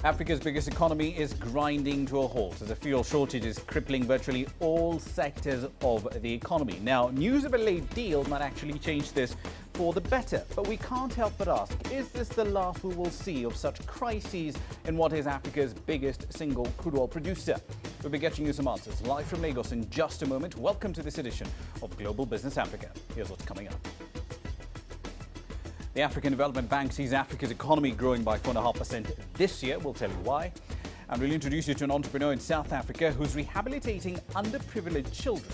Africa's biggest economy is grinding to a halt as a fuel shortage is crippling virtually all sectors of the economy. Now, news of a late deal might actually change this for the better, but we can't help but ask, is this the last we will see of such crises in what is Africa's biggest single crude oil producer? We'll be getting you some answers live from Lagos in just a moment. Welcome to this edition of Global Business Africa. Here's what's coming up. The African Development Bank sees Africa's economy growing by 4.5% this year. We'll tell you why. And we'll introduce you to an entrepreneur in South Africa who's rehabilitating underprivileged children.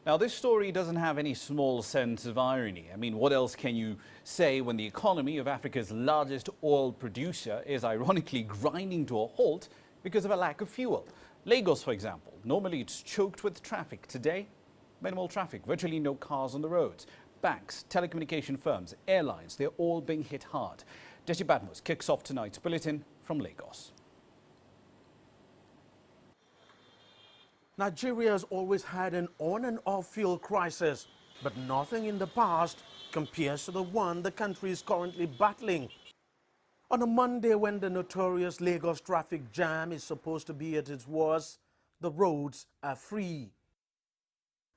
Now, this story doesn't have any small sense of irony. I mean, what else can you say when the economy of Africa's largest oil producer is ironically grinding to a halt because of a lack of fuel? Lagos, for example, normally it's choked with traffic. Today, minimal traffic, virtually no cars on the roads. Banks, telecommunication firms, airlines, they're all being hit hard. Deji Badmus kicks off tonight's bulletin from Lagos. Nigeria has always had an on and off fuel crisis, but nothing in the past compares to the one the country is currently battling. On a Monday when the notorious Lagos traffic jam is supposed to be at its worst, the roads are free.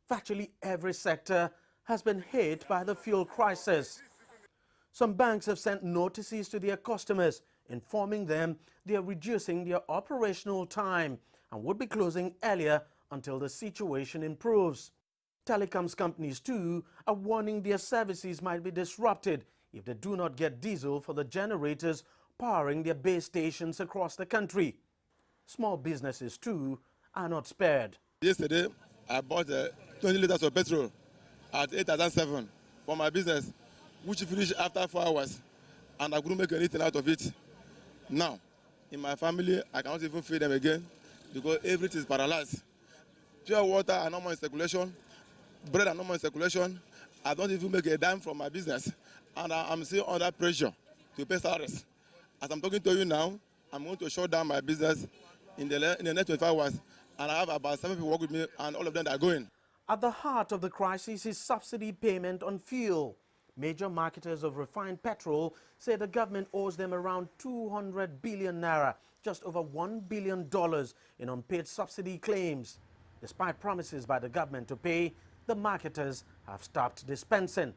Virtually every sector has been hit by the fuel crisis. Some banks have sent notices to their customers informing them they are reducing their operational time and would be closing earlier until the situation improves. Telecoms companies too are warning their services might be disrupted if they do not get diesel for the generators powering their base stations across the country. Small businesses too are not spared. Yesterday, I bought 20 liters of petrol at 8,007 for my business, which finished after 4 hours, and I couldn't make anything out of it. Now, in my family, I cannot even feed them again because everything is paralyzed. Pure water are no more in circulation, bread are no more in circulation. I don't even make a dime from my business, and I'm still under pressure to pay salaries. As I'm talking to you now, I'm going to shut down my business in the next 25 hours, and I have about 7 people work with me, and all of them are going. At the heart of the crisis is subsidy payment on fuel. Major marketers of refined petrol say the government owes them around 200 billion naira, just over $1 billion in unpaid subsidy claims. Despite promises by the government to pay, the marketers have stopped dispensing.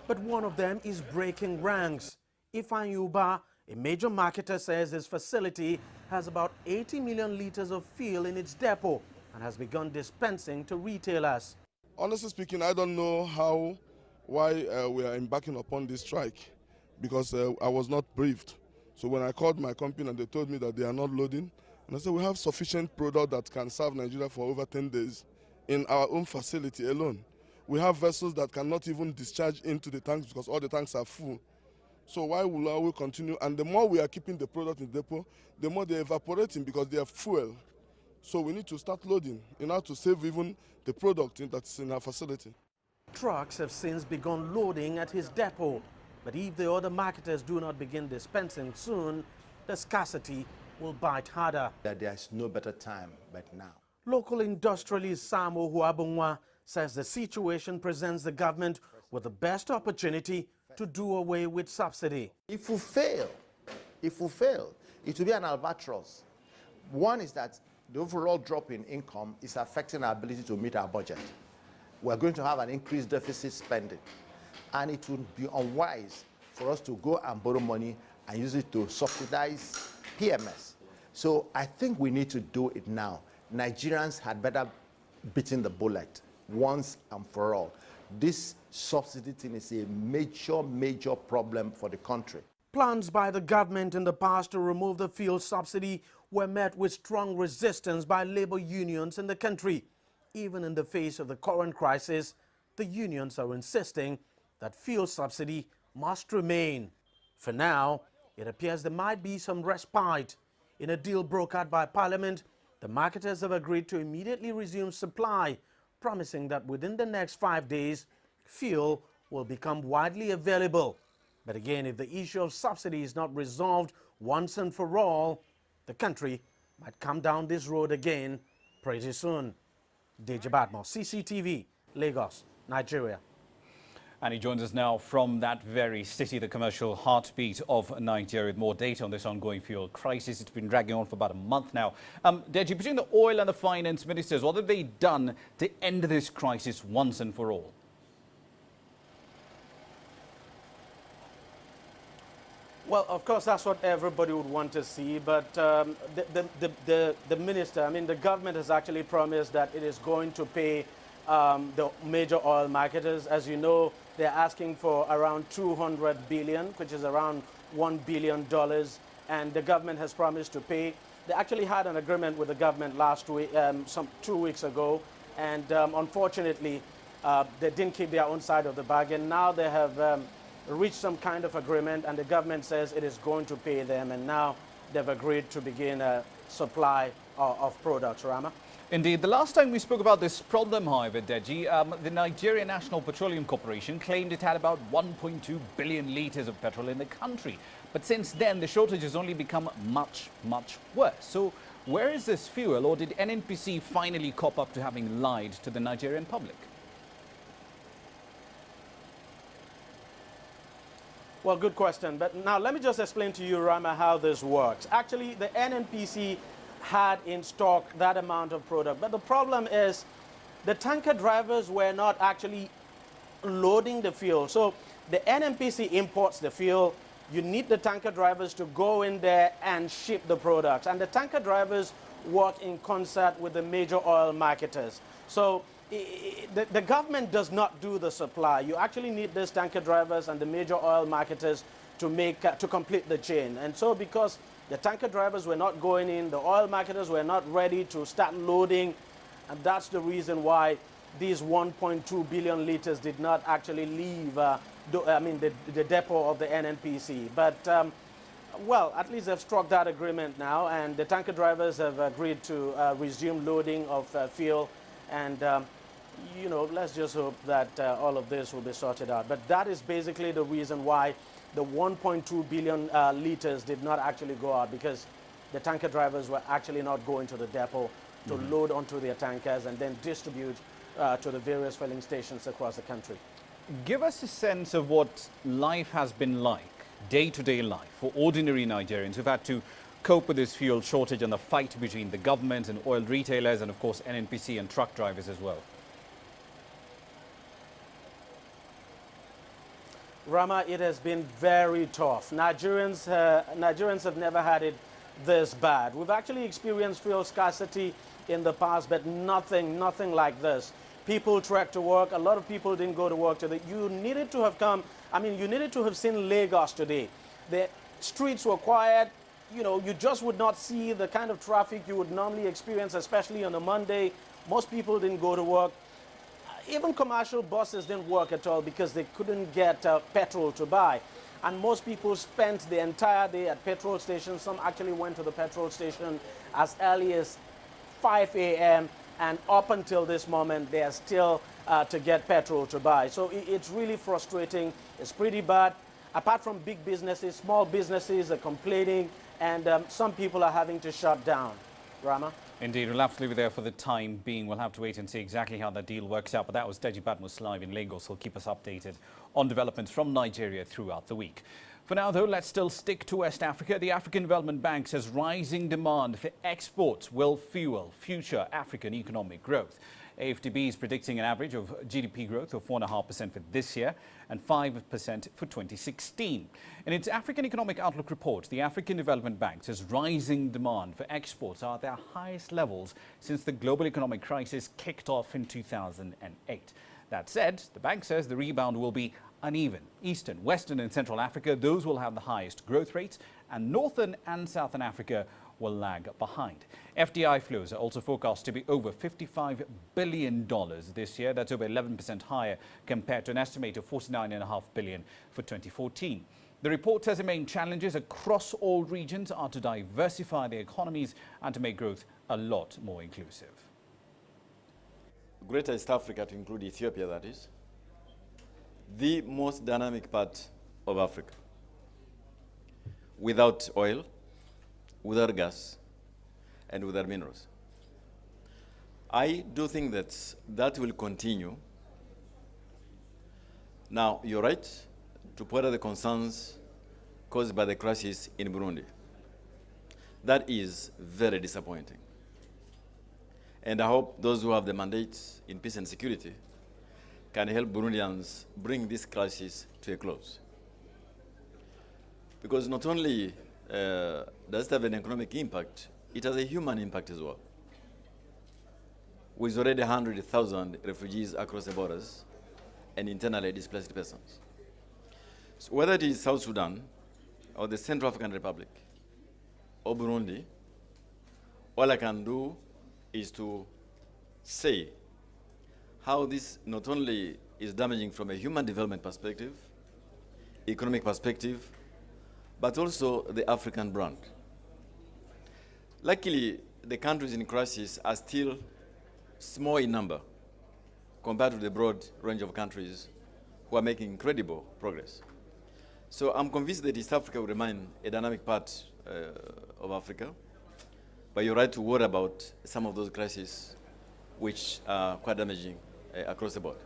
But one of them is breaking ranks. Ifan Yuba, a major marketer, says his facility has about 80 million liters of fuel in its depot and has begun dispensing to retailers. Honestly speaking, I don't know why we are embarking upon this strike, because I was not briefed. So when I called my company and they told me that they are not loading, and I said we have sufficient product that can serve Nigeria for over 10 days in our own facility alone. We have vessels that cannot even discharge into the tanks because all the tanks are full. So why will we continue? And the more we are keeping the product in the depot, the more they're evaporating because they are fuel. So we need to start loading in order to save even the product that's in our facility. Trucks have since begun loading at his depot, but if the other marketers do not begin dispensing soon, the scarcity will bite harder. There's no better time but now. Local industrialist Samo Huabungwa says the situation presents the government with the best opportunity to do away with subsidy. If we fail, it will be an albatross. One is that the overall drop in income is affecting our ability to meet our budget. We're going to have an increased deficit spending, and it would be unwise for us to go and borrow money and use it to subsidize PMS. So I think we need to do it now. Nigerians had better beaten the bullet once and for all. This subsidy thing is a major problem for the country. Plans by the government in the past to remove the fuel subsidy were met with strong resistance by labor unions in the country. Even in the face of the current crisis, the unions are insisting that fuel subsidy must remain. For now, it appears there might be some respite. In a deal brokered by Parliament, the marketers have agreed to immediately resume supply, promising that within the next 5 days, fuel will become widely available. But again, if the issue of subsidy is not resolved once and for all, the country might come down this road again pretty soon. Deji Badmus, CCTV, Lagos, Nigeria. And he joins us now from that very city, the commercial heartbeat of Nigeria, with more data on this ongoing fuel crisis. It's been dragging on for about a month now. Deji, between the oil and the finance ministers, what have they done to end this crisis once and for all? Well, of course, that's what everybody would want to see. But the minister, I mean, the government has actually promised that it is going to pay the major oil marketers. As you know, they're asking for around 200 billion, which is around $1 billion. And the government has promised to pay. They actually had an agreement with the government last week, 2 weeks ago. And unfortunately, they didn't keep their own side of the bargain. Now they have reached some kind of agreement, and the government says it is going to pay them, and now they've agreed to begin a supply of products. Rama? Indeed. The last time we spoke about this problem, however, Deji, the Nigeria National Petroleum Corporation claimed it had about 1.2 billion litres of petrol in the country. But since then, the shortage has only become much, much worse. So where is this fuel, or did NNPC finally cop up to having lied to the Nigerian public? Well, good question. But now let me just explain to you, Rama, how this works. Actually, the NNPC had in stock that amount of product. But the problem is the tanker drivers were not actually loading the fuel. So the NNPC imports the fuel. You need the tanker drivers to go in there and ship the products. And the tanker drivers work in concert with the major oil marketers. So the government does not do the supply. You actually need these tanker drivers and the major oil marketers to complete the chain. And so because the tanker drivers were not going in, the oil marketers were not ready to start loading, and that's the reason why these 1.2 billion litres did not actually leave the depot of the NNPC. But well, at least they've struck that agreement now, and the tanker drivers have agreed to resume loading of fuel. And you know, let's just hope that all of this will be sorted out. But that is basically the reason why the 1.2 billion litres did not actually go out, because the tanker drivers were actually not going to the depot to load onto their tankers and then distribute to the various filling stations across the country. Give us a sense of what life has been like, day-to-day life, for ordinary Nigerians who've had to cope with this fuel shortage and the fight between the government and oil retailers and, of course, NNPC and truck drivers as well. Rama, it has been very tough. Nigerians have never had it this bad. We've actually experienced fuel scarcity in the past, but nothing like this. People trekked to work. A lot of people didn't go to work today. You needed to have come, I mean, you needed to have seen Lagos today. The streets were quiet. You know, you just would not see the kind of traffic you would normally experience, especially on a Monday. Most people didn't go to work. Even commercial buses didn't work at all because they couldn't get petrol to buy. And most people spent the entire day at petrol stations. Some actually went to the petrol station as early as 5 a.m. and up until this moment, they are still to get petrol to buy. So it's really frustrating. It's pretty bad. Apart from big businesses, small businesses are complaining, and some people are having to shut down. Rama? Indeed, we'll have to leave it there for the time being. We'll have to wait and see exactly how that deal works out. But that was Deji Badmus live in Lagos. He'll keep us updated on developments from Nigeria throughout the week. For now, though, let's still stick to West Africa. The African Development Bank says rising demand for exports will fuel future African economic growth. AFDB is predicting an average of GDP growth of 4.5% for this year and 5% for 2016. In its African Economic Outlook report, the African Development Bank says rising demand for exports are at their highest levels since the global economic crisis kicked off in 2008. That said, the bank says the rebound will be uneven. Eastern, Western and Central Africa, those will have the highest growth rates, and Northern and Southern Africa will lag behind. FDI flows are also forecast to be over $55 billion this year. That's over 11% higher compared to an estimate of $49.5 billion for 2014. The report says the main challenges across all regions are to diversify their economies and to make growth a lot more inclusive. Greater East Africa, to include Ethiopia, that is, the most dynamic part of Africa. Without oil, without gas, and without minerals. I do think that will continue Now, you're right to point out the concerns caused by the crisis in Burundi. That is very disappointing. And I hope those who have the mandate in peace and security can help Burundians bring this crisis to a close. Because not only does it have an economic impact, it has a human impact as well. With already 100,000 refugees across the borders and internally displaced persons. So whether it is South Sudan or the Central African Republic or Burundi, all I can do is to say how this not only is damaging from a human development perspective, economic perspective, but also the African brand. Luckily, the countries in crisis are still small in number compared to the broad range of countries who are making incredible progress. So I'm convinced that East Africa will remain a dynamic part of Africa, but you're right to worry about some of those crises which are quite damaging across the board.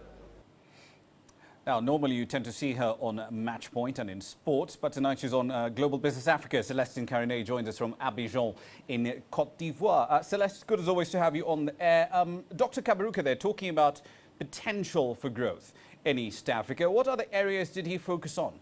Now, normally you tend to see her on Match Point and in sports, but tonight she's on Global Business Africa. Celestine Carine joins us from Abidjan in Côte d'Ivoire. Celeste, good as always to have you on the air. Dr. Kaberuka there talking about potential for growth in East Africa. What other areas did he focus on?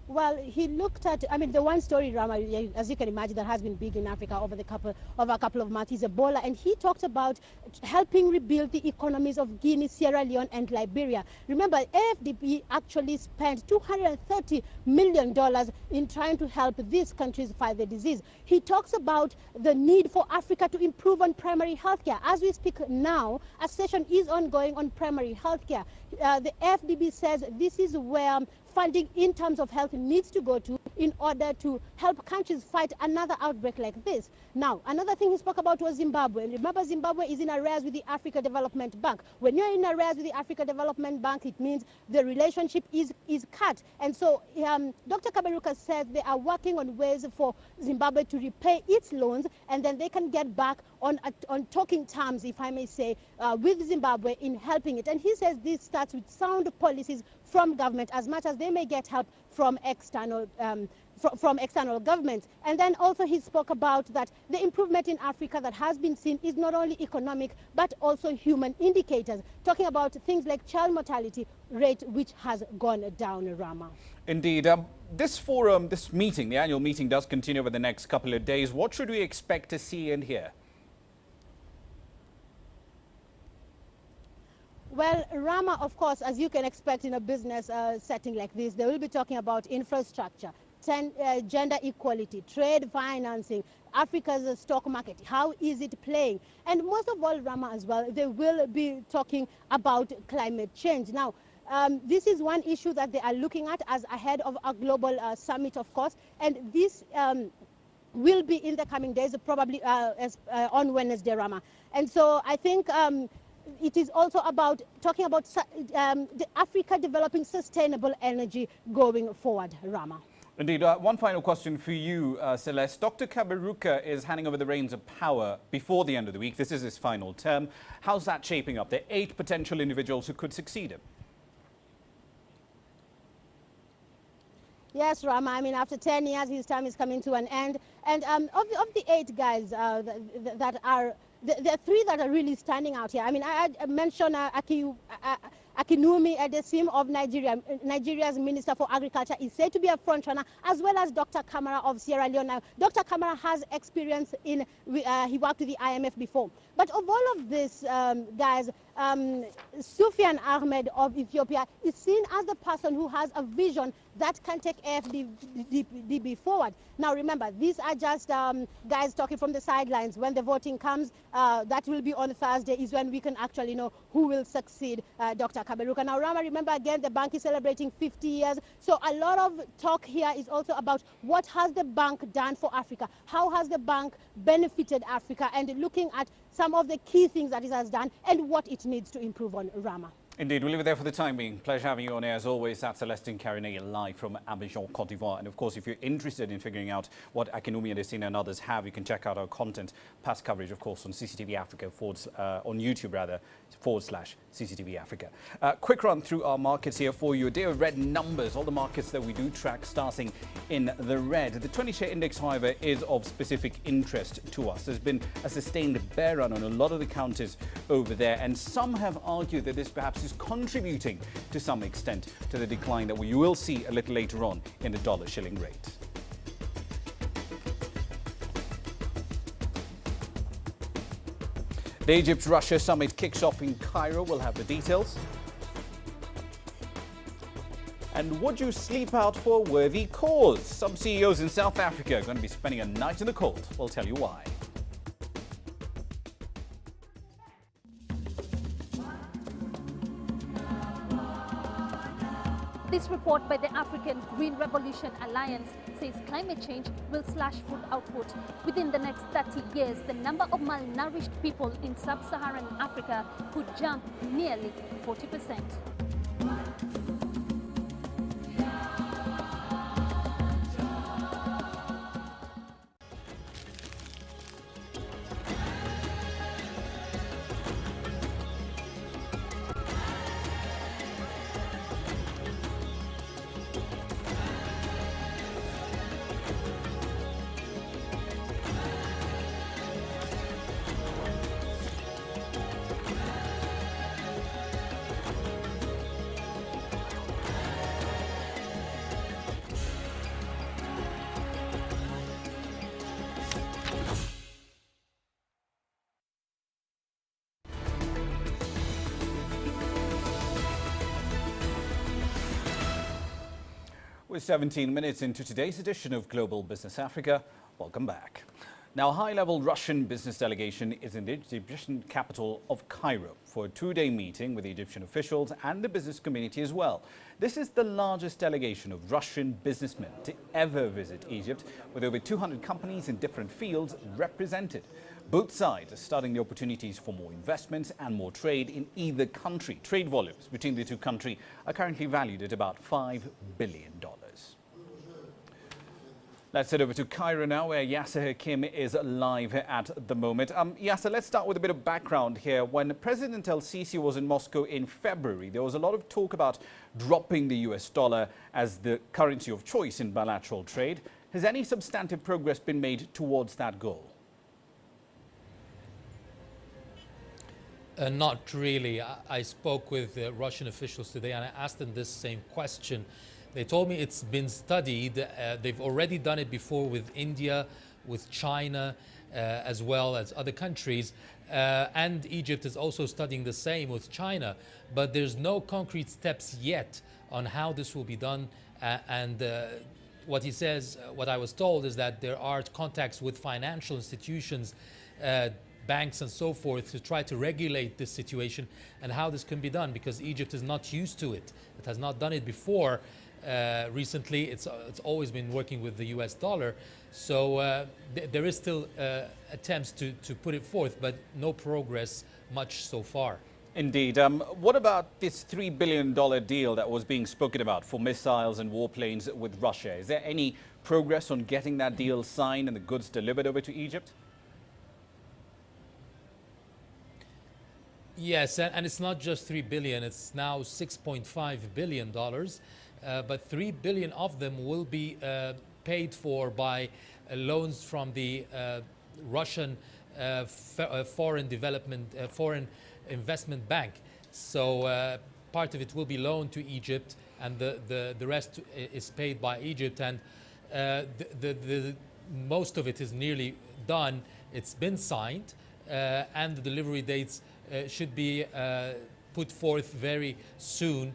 Well, he looked at, I mean, the one story, Rama, as you can imagine, that has been big in Africa over a couple of months is Ebola. And he talked about helping rebuild the economies of Guinea, Sierra Leone, and Liberia. Remember, AFDB actually spent $230 million in trying to help these countries fight the disease. He talks about the need for Africa to improve on primary health care. As we speak now, a session is ongoing on primary health care. The AFDB says this is where funding in terms of health needs to go to in order to help countries fight another outbreak like this. Now, another thing he spoke about was Zimbabwe. And remember, Zimbabwe is in arrears with the Africa Development Bank. When you're in arrears with the Africa Development Bank, it means the relationship is cut. And so Dr. Kaberuka says they are working on ways for Zimbabwe to repay its loans, and then they can get back on talking terms, if I may say, with Zimbabwe in helping it. And he says this starts with sound policies from government, as much as they may get help from external governments. And then also he spoke about that the improvement in Africa that has been seen is not only economic but also human indicators, talking about things like child mortality rate, which has gone down, Rama. Indeed. This forum, this meeting, the annual meeting, does continue over the next couple of days. What should we expect to see and hear? Well, Rama, of course, as you can expect in a business setting like this, they will be talking about infrastructure, gender equality, trade financing, Africa's stock market, how is it playing? And most of all, Rama, as well, they will be talking about climate change. Now, this is one issue that they are looking at as ahead of a global summit, of course, and this will be in the coming days, probably on Wednesday, Rama. And so I think it is also about talking about the Africa developing sustainable energy going forward, Rama. Indeed. One final question for you, Celeste. Dr. Kaberuka is handing over the reins of power before the end of the week. This is his final term. How's that shaping up? There are 8 potential individuals who could succeed him. Yes, Rama. I mean, after 10 years, his term is coming to an end. And of the 8 guys that are, there are 3 that are really standing out here. I mean, I mentioned Akinwumi Edesim of Nigeria. Nigeria's Minister for Agriculture is said to be a frontrunner, as well as Dr. Kamara of Sierra Leone. Now, Dr. Kamara has experience in, he worked with the IMF before. But of all of this, guys, Sufyan Ahmed of Ethiopia is seen as the person who has a vision that can take AFDB forward. Now, remember, these are just guys talking from the sidelines. When the voting comes, that will be on Thursday, is when we can actually know who will succeed Dr. Kaberuka. Now, Rama, remember again, the bank is celebrating 50 years. So a lot of talk here is also about what has the bank done for Africa? How has the bank benefited Africa? And looking at some of the key things that it has done and what it needs to improve on, Rama. Indeed, we'll leave it there for the time being. Pleasure having you on air as always. That's Celestine Carine live from Abidjan, Cote d'Ivoire. And of course, if you're interested in figuring out what Akinwumi Adesina and others have, you can check out our content, past coverage, of course, on CCTV Africa, on YouTube rather, /CCTV Africa. Quick run through our markets here for you. A day of red numbers. All the markets that we do track starting in the red. The 20-share index, however, is of specific interest to us. There's been a sustained bear run on a lot of the counters over there, and some have argued that this perhaps is contributing to some extent to the decline that we will see a little later on in the dollar-shilling rate. The Egypt-Russia summit kicks off in Cairo. We'll have the details. And would you sleep out for a worthy cause? Some CEOs in South Africa are going to be spending a night in the cold. We'll tell you why. This report by the African Green Revolution Alliance says climate change will slash food output. Within the next 30 years, the number of malnourished people in sub-Saharan Africa could jump nearly 40%. We're 17 minutes into today's edition of Global Business Africa. Welcome back. Now, a high-level Russian business delegation is in the Egyptian capital of Cairo for a two-day meeting with the Egyptian officials and the business community as well. This is the largest delegation of Russian businessmen to ever visit Egypt, with over 200 companies in different fields represented. Both sides are studying the opportunities for more investments and more trade in either country. Trade volumes between the two countries are currently valued at about $5 billion. Let's head over to Cairo now, where Yasser Hakim is live at the moment. Yasser, let's start with a bit of background here. When President El-Sisi was in Moscow in February, there was a lot of talk about dropping the US dollar as the currency of choice in bilateral trade. Has any substantive progress been made towards that goal? Not really. I spoke with Russian officials today and I asked them this same question. They told me it's been studied. They've already done it before with India, with China, as well as other countries. And Egypt is also studying the same with China. But there's no concrete steps yet on how this will be done. What he says, what I was told, is that there are contacts with financial institutions, banks and so forth, to try to regulate this situation and how this can be done, because Egypt is not used to it. It has not done it before. Recently, it's always been working with the US dollar. So there is still attempts to put it forth, but no progress much so far. Indeed. What about this $3 billion deal that was being spoken about for missiles and warplanes with Russia? Is there any progress on getting that deal signed and the goods delivered over to Egypt? Yes, and it's not just $3 billion, it's now $6.5 billion. But $3 billion of them will be paid for by loans from the Russian Foreign Investment Bank. So part of it will be loaned to Egypt, and the rest is paid by Egypt. And the most of it is nearly done. It's been signed, and the delivery dates should be put forth very soon.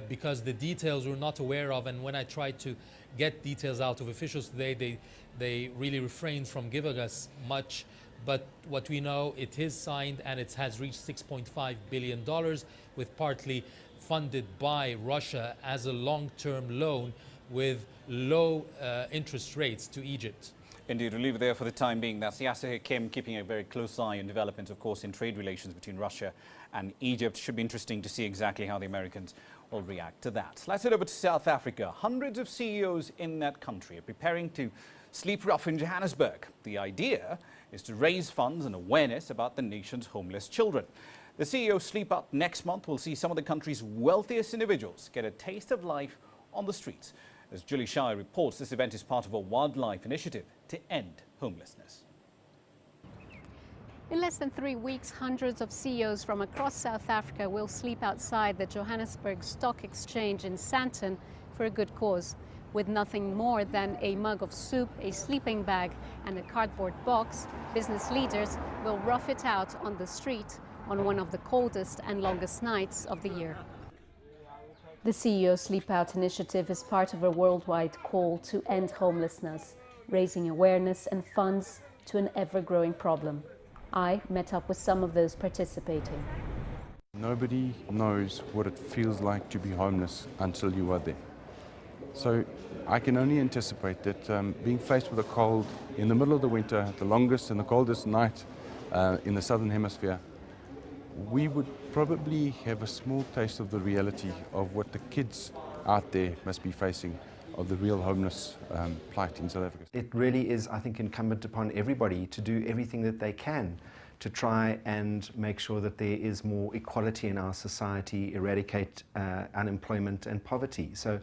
Because the details we're not aware of, and when I tried to get details out of officials today, they really refrained from giving us much. But what we know, it is signed and it has reached $6.5 billion, with partly funded by Russia as a long-term loan with low interest rates to Egypt. Indeed, we'll leave it there for the time being. That's Yasser Hakim, keeping a very close eye on developments, of course, in trade relations between Russia and Egypt. Should be interesting to see exactly how the Americans will react to that. Let's head over to South Africa. Hundreds of CEOs in that country are preparing to sleep rough in Johannesburg. The idea is to raise funds and awareness about the nation's homeless children. The CEO Sleep Out next month will see some of the country's wealthiest individuals get a taste of life on the streets. As Julie Shire reports, this event is part of a wildlife initiative to end homelessness. In less than 3 weeks, hundreds of CEOs from across South Africa will sleep outside the Johannesburg Stock Exchange in Sandton for a good cause. With nothing more than a mug of soup, a sleeping bag and a cardboard box, business leaders will rough it out on the street on one of the coldest and longest nights of the year. The CEO Sleep Out initiative is part of a worldwide call to end homelessness, raising awareness and funds to an ever-growing problem. I met up with some of those participating. Nobody knows what it feels like to be homeless until you are there. So I can only anticipate that being faced with a cold in the middle of the winter, the longest and the coldest night in the southern hemisphere, we would probably have a small taste of the reality of what the kids out there must be facing, of the real homeless plight in South Africa. It really is, I think, incumbent upon everybody to do everything that they can to try and make sure that there is more equality in our society, eradicate unemployment and poverty. So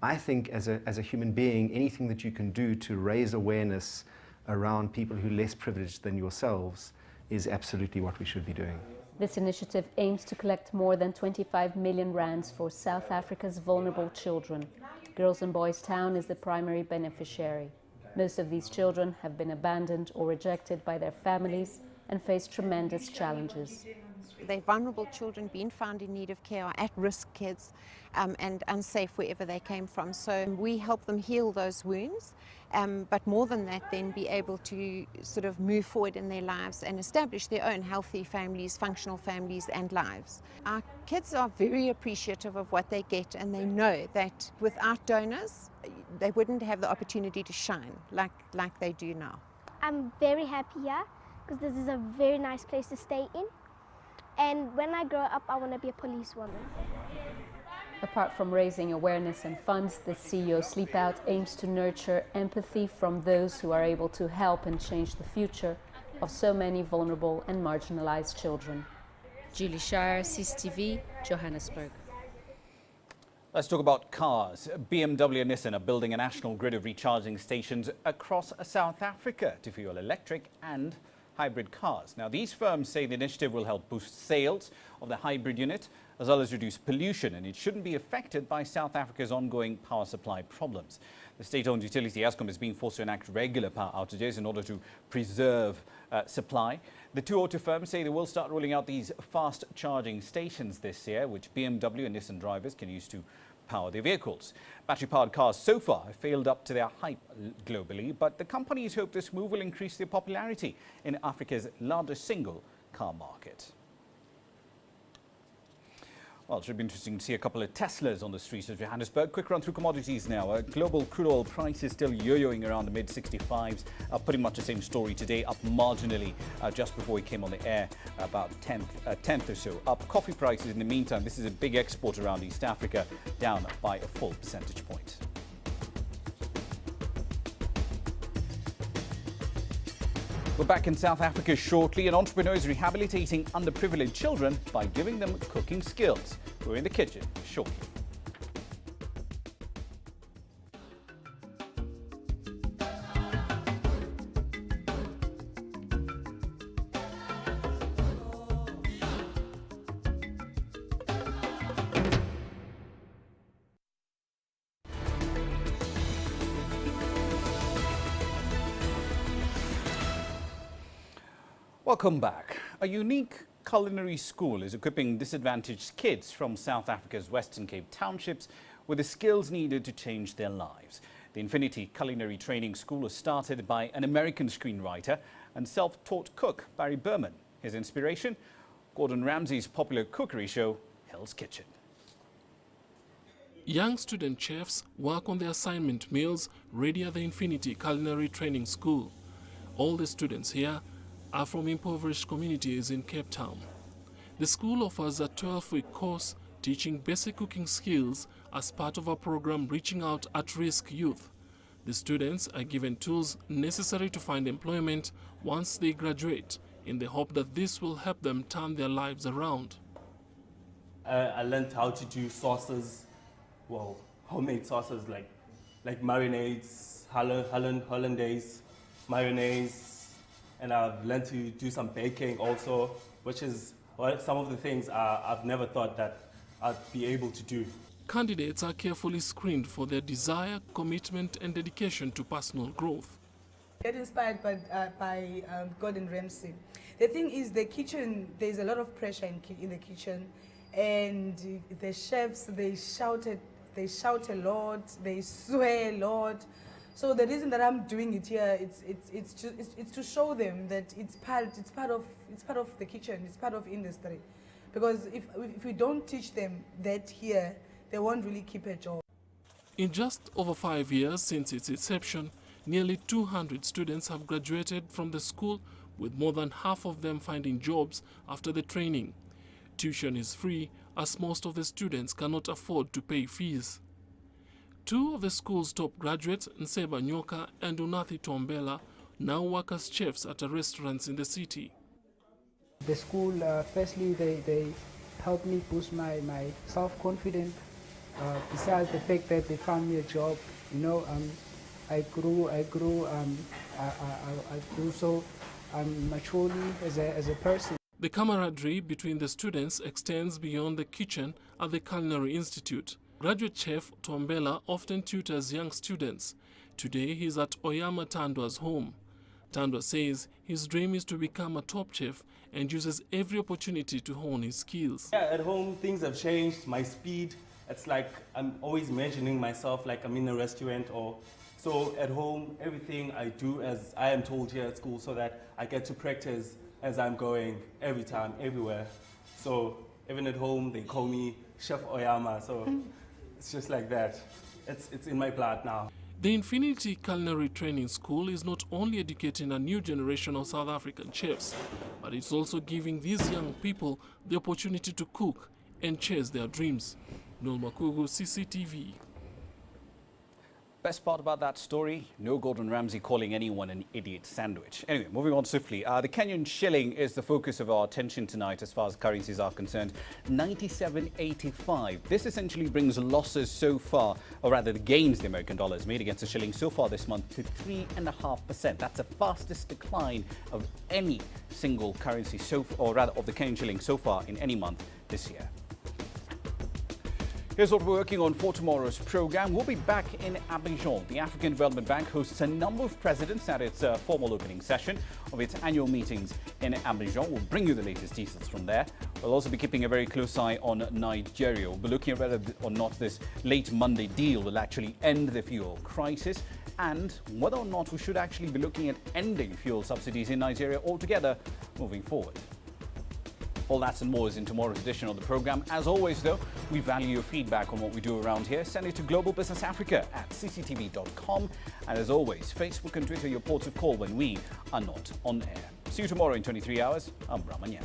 I think as a human being, anything that you can do to raise awareness around people who are less privileged than yourselves is absolutely what we should be doing. This initiative aims to collect more than 25 million rands for South Africa's vulnerable children. Girls and Boys Town is the primary beneficiary. Most of these children have been abandoned or rejected by their families and face tremendous challenges. They're vulnerable children being found in need of care, or at-risk kids, and unsafe wherever they came from. So we help them heal those wounds, but more than that, then be able to sort of move forward in their lives and establish their own healthy families, functional families and lives. Our kids are very appreciative of what they get, and they know that without donors, they wouldn't have the opportunity to shine like they do now. I'm very happy here because this is a very nice place to stay in. And when I grow up, I want to be a policewoman. Apart from raising awareness and funds, the CEO Sleep Out aims to nurture empathy from those who are able to help and change the future of so many vulnerable and marginalized children. Julie Shire, CCTV, Johannesburg. Let's talk about cars. BMW and Nissan are building a national grid of recharging stations across South Africa to fuel electric and hybrid cars. Now, these firms say the initiative will help boost sales of the hybrid unit as well as reduce pollution, and it shouldn't be affected by South Africa's ongoing power supply problems. The state-owned utility Eskom is being forced to enact regular power outages in order to preserve supply. The two auto firms say they will start rolling out these fast charging stations this year, which BMW and Nissan drivers can use to power their vehicles. Battery-powered cars so far have failed up to their hype globally, but the companies hope this move will increase their popularity in Africa's largest single car market. Well, it should be interesting to see a couple of Teslas on the streets of Johannesburg. Quick run through commodities now. Global crude oil prices still yo-yoing around the mid-65s. Pretty much the same story today, up marginally just before we came on the air, about a tenth or so up. Coffee prices in the meantime, this is a big export around East Africa, down by a full percentage point. We're back in South Africa shortly. An entrepreneur is rehabilitating underprivileged children by giving them cooking skills. We're in the kitchen shortly. Welcome back. A unique culinary school is equipping disadvantaged kids from South Africa's Western Cape townships with the skills needed to change their lives. The Infinity Culinary Training School was started by an American screenwriter and self-taught cook, Barry Berman. His inspiration? Gordon Ramsay's popular cookery show, Hell's Kitchen. Young student chefs work on their assignment meals ready at the Infinity Culinary Training School. All the students here are from impoverished communities in Cape Town. The school offers a 12-week course teaching basic cooking skills as part of a program reaching out at-risk youth. The students are given tools necessary to find employment once they graduate, in the hope that this will help them turn their lives around. I learned how to do sauces, well, homemade sauces like marinades, hollandaise, mayonnaise, and I've learned to do some baking also, which is some of the things I've never thought that I'd be able to do. Candidates are carefully screened for their desire, commitment, and dedication to personal growth. Get inspired by Gordon Ramsay. The thing is, the kitchen, there's a lot of pressure in the kitchen, and the chefs, they shout a lot, they swear a lot. So the reason that I'm doing it here, it's to show them that it's part of the kitchen, it's part of industry. Because if we don't teach them that here, they won't really keep a job. In just over 5 years since its inception, nearly 200 students have graduated from the school, with more than half of them finding jobs after the training. Tuition is free, as most of the students cannot afford to pay fees. Two of the school's top graduates, Nseba Nyoka and Unathi Tombela, now work as chefs at restaurants in the city. The school, firstly, they helped me boost my self-confidence. Besides the fact that they found me a job, I grew so maturely as a person. The camaraderie between the students extends beyond the kitchen at the Culinary Institute. Graduate chef Tombela often tutors young students. Today he's at Oyama Tandwa's home. Tandwa says his dream is to become a top chef and uses every opportunity to hone his skills. Yeah, at home things have changed, my speed. It's like I'm always imagining myself like I'm in a restaurant, or so at home everything I do as I am told here at school, so that I get to practice as I'm going every time, everywhere. So even at home they call me Chef Oyama, so it's just like that. It's in my blood now. The Infinity Culinary Training School is not only educating a new generation of South African chefs, but it's also giving these young people the opportunity to cook and chase their dreams. Noel Makugu, CCTV. Best part about that story, no Gordon Ramsay calling anyone an idiot sandwich. Anyway, moving on swiftly. The Kenyan shilling is the focus of our attention tonight as far as currencies are concerned. 97.85. This essentially brings losses so far, or rather the gains the American dollar has made against the shilling so far this month to 3.5%. That's the fastest decline of any single currency, or rather of the Kenyan shilling so far in any month this year. Here's what we're working on for tomorrow's program. We'll be back in Abidjan. The African Development Bank hosts a number of presidents at its formal opening session of its annual meetings in Abidjan. We'll bring you the latest details from there. We'll also be keeping a very close eye on Nigeria. We'll be looking at whether or not this late Monday deal will actually end the fuel crisis, and whether or not we should actually be looking at ending fuel subsidies in Nigeria altogether moving forward. All that and more is in tomorrow's edition of the program. As always, though, we value your feedback on what we do around here. Send it to Global Business Africa at cctv.com. And as always, Facebook and Twitter, your ports of call when we are not on air. See you tomorrow in 23 hours. I'm Brahmanya.